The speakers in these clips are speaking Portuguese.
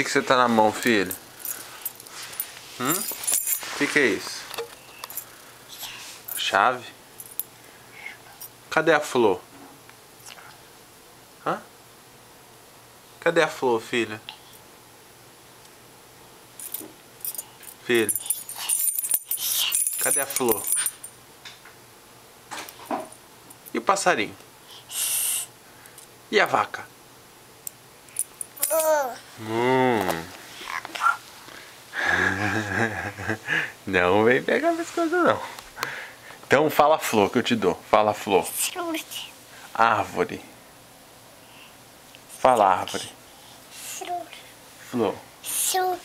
que você tá na mão, filho? Que é isso? Chave? Cadê a flor? Hã? Cadê a flor, filha? Filho? Cadê a flor? E o passarinho? E a vaca? Não vem pegar minhas coisas não. Então fala flor que eu te dou. Fala flor. Árvore. Fala árvore. Flor. Flor.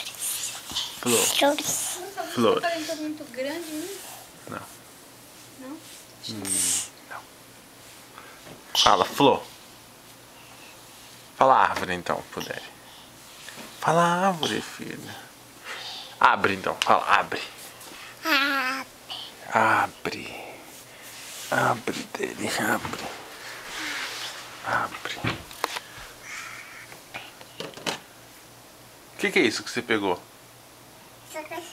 Flor. Parece muito grande, né? Não. Não? Não. Fala flor. Fala árvore então, puder. Fala árvore, filha. Abre então, fala abre. Abre. Abre dele, abre. Abre. O que é isso que você pegou? Isso aqui.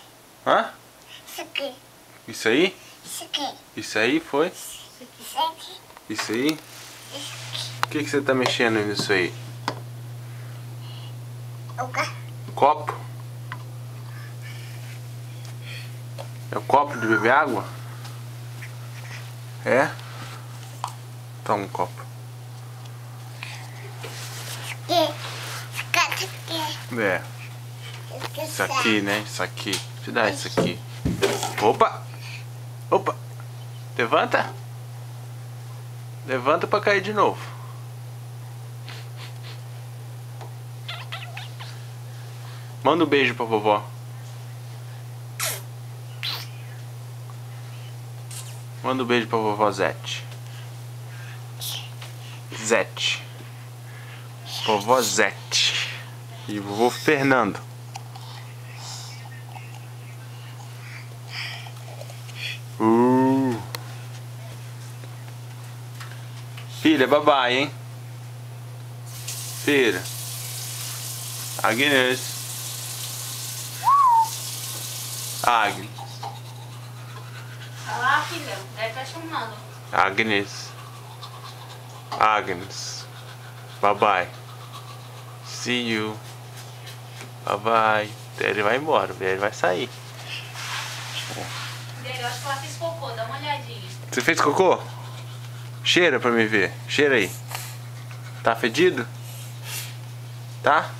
Hã? Isso aqui. Isso aí? Isso aqui. Isso aí foi? Isso aqui. Isso aí? Isso aqui. O que você tá mexendo nisso aí? O quê? Copo? É o copo de beber água? É? Toma um copo. É. Isso aqui, né? Isso aqui. Te dá isso aqui. Opa! Opa! Levanta! Levanta pra cair de novo. Manda um beijo pra vovó. Manda um beijo pra vovó Zete. Zete. Vovó Zete. E vovô Fernando. Filha, babai, hein? Filha. Agnes. Agnes. Olha lá, filha. Deve estar chamando. Agnes. Agnes. Bye bye. See you. Bye bye. Ele vai embora, ele vai sair. Eu acho que ela fez cocô, dá uma olhadinha. Você fez cocô? Cheira pra me ver. Cheira aí. Tá fedido? Tá?